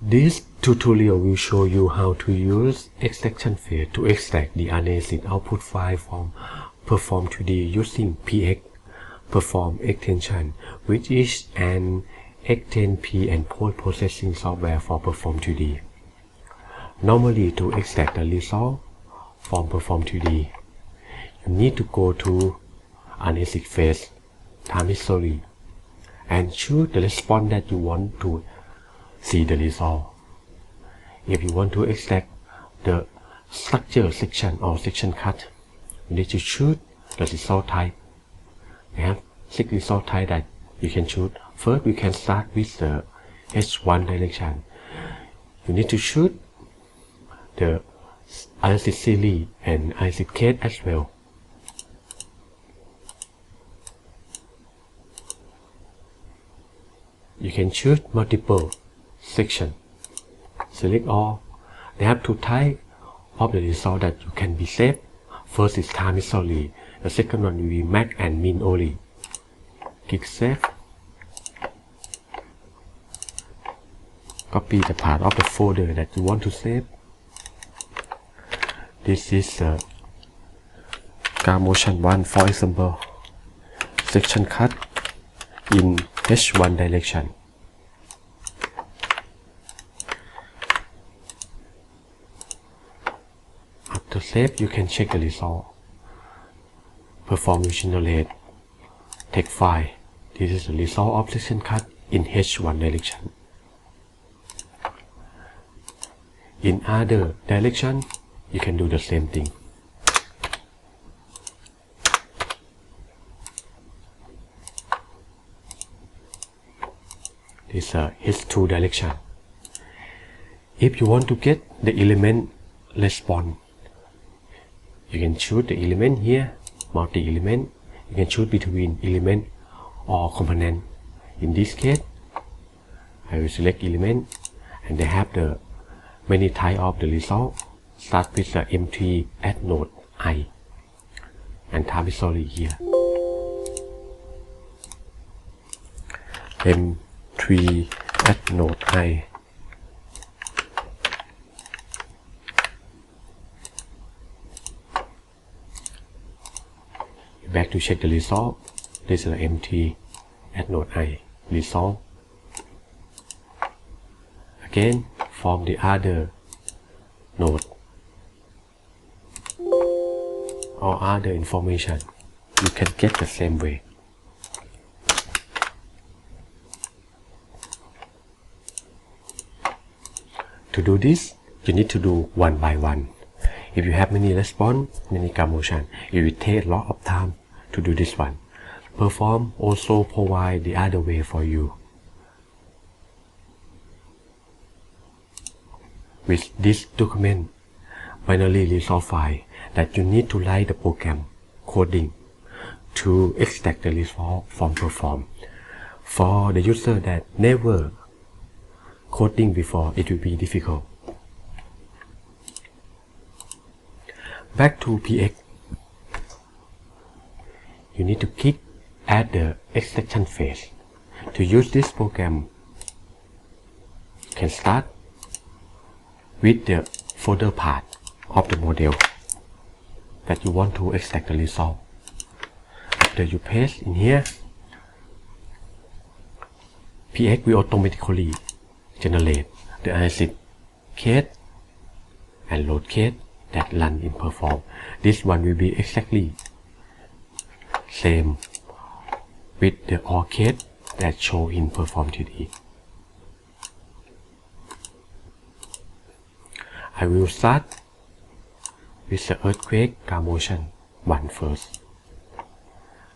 This tutorial will show you how to use extraction phase to extract the ANSYS output file from Perform 2D using PX Perform Extension, which is an XMP and post-processing software for Perform 2D. Normally, to extract the result from Perform 2D, you need to go to ANSYS phase time history and choose the response that you want to see the result. If you want to extract the structure section or section cut, you need to choose the result type. We have 6 result types that you can choose. First, we can start with the H1 direction. You need to choose the ANSYS series and ANSYS case as well. You can choose multiple sections. Select all. They have 2 types of the result that you can be saved. First is time history. The second one will be max and min only. Click Save. Copy the part of the folder that you want to save. This is Motion 1, for example, section cut in H1 direction. After save, you can check the result. Perform generate text file. This is the result of section cut in H1 direction. In other direction, you can do the same thing. This is H2 direction. If you want to get the element response, you can choose the element here, multi-element. You can choose between element or component. In this case, I will select element, and they have the many types of the result. Start with the M3 at node I and time history here. M3 at node I. Back to check the result. This is the M3 at node I result. Again, from the other node or other information, you can get the same way. To do this, you need to do one by one. If you have many response, many motion, it will take a lot of time to do this one. Perform also provide the other way for you. With this document, binary result file, that you need to write the program coding to extract the result from Perform. For the user that never coding before, it will be difficult. Back to PX. You need to click at the extraction phase. To use this program, you can start with the folder part of the model that you want to extract the result. After you paste in here, PX will automatically generate the ANSYS case and load case that run in Perform. This one will be exactly same with the all case that show in Perform 2D. I will start with the earthquake motion 1 first.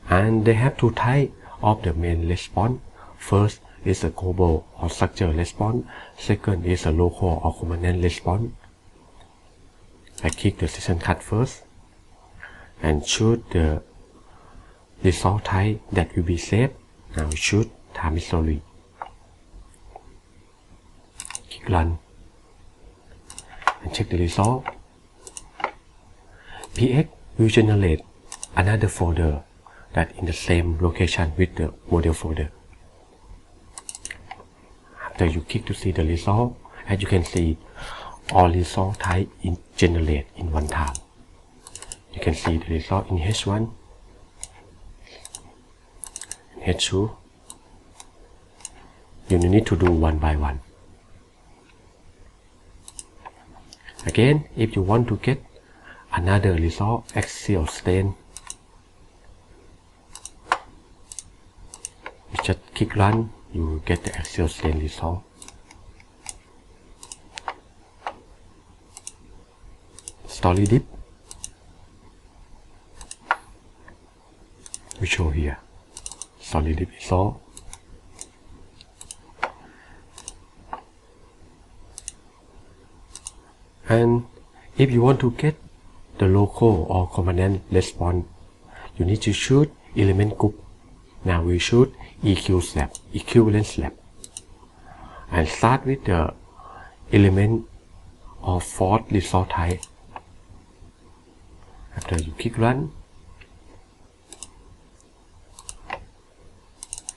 And they have 2 types of the main response. First is a global or structure response. Second is a local or component response. I click the section cut first and choose the result type that will be saved. Now choose time history. Click run and check the result. PX will generate another folder that in the same location with the model folder. After you click to see the result, As you can see, all result type generate in one time. You can see the result in H1, H2. You need to do one by one. Again, if you want to get another result axial strain, you just click run, you get the axial strain result. Story dip, we show here, story dip result. And if you want to get the local or permanent response, you need to choose element group. Now we choose EQ slab, equivalent slab, and start with the element of fourth result type. After you click run,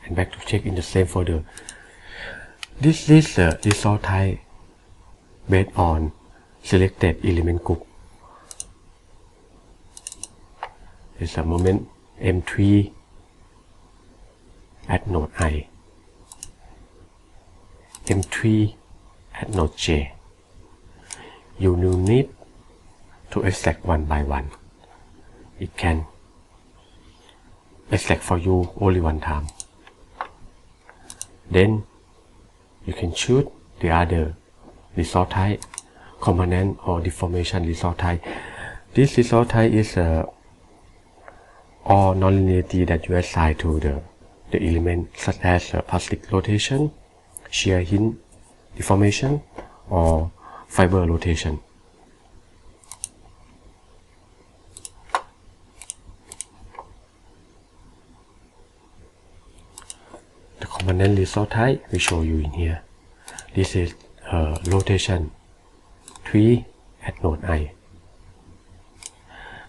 and back to check in the same folder. This is the result type based on selected element group. It's a moment M3 at node I, M3 at node J. You will need to extract one by one. It can extract for you only one time. Then you can choose the other result type, component or deformation result type. This result type is all nonlinearity that you assign to the element, such as plastic rotation, shear hinge deformation, or fiber rotation. The component result type we show you in here. This is rotation 3 at node I.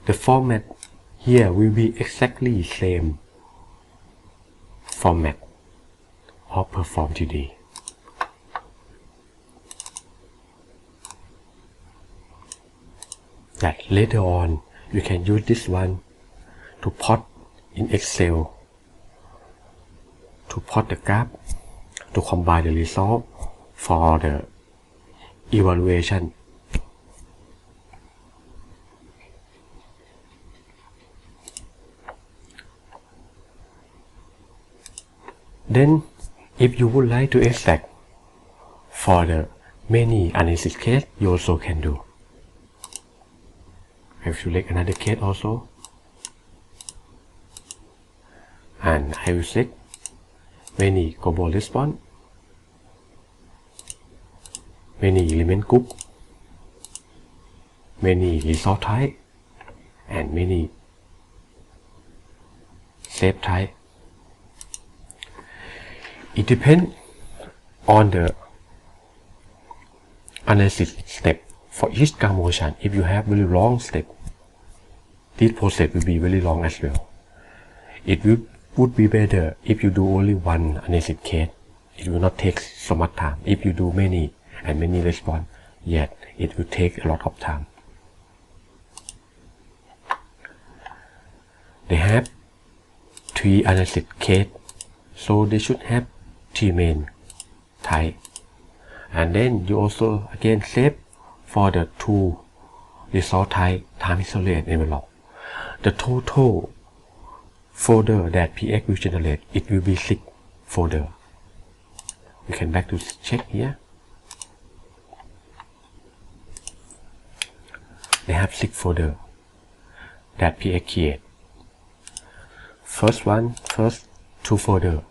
The format here will be exactly same format of perform today. That later on you can use this one to plot in Excel, to plot the graph, to combine the result for the evaluation. Then, if you would like to extract for the many analysis case, you also can do. I will select another case also, and I will select many global response, many element group, many result type, and many shape type. It depends on the analysis step. For each graph motion, if you have very long step, this process will be very long as well. It would be better if you do only one analysis case. It will not take so much time. If you do many and many response, yet it will take a lot of time. They have 3 analysis case, so they should have 3 main type. And then you also again save for the 2 result type time isolate envelope. The total folder that PX will generate, it will be 6 folder. We can back to check here. They have 6 folder that PX create. First 2 folder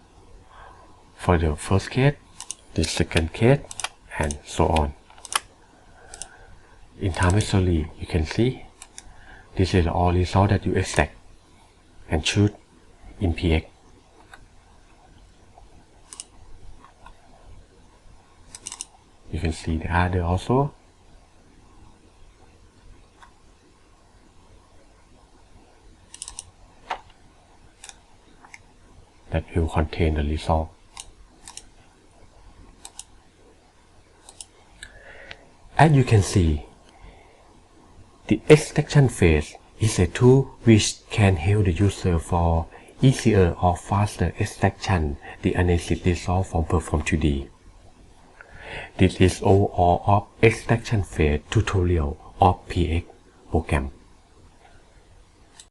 for the first case, the second case, and so on. In time history, you can see this is all result that you extract and choose in PX. You can see the other also. That will contain the result. As you can see, the extraction phase is a tool which can help the user for easier or faster extraction the analysis result from Perform 2D. This is all of extraction phase tutorial of PX program.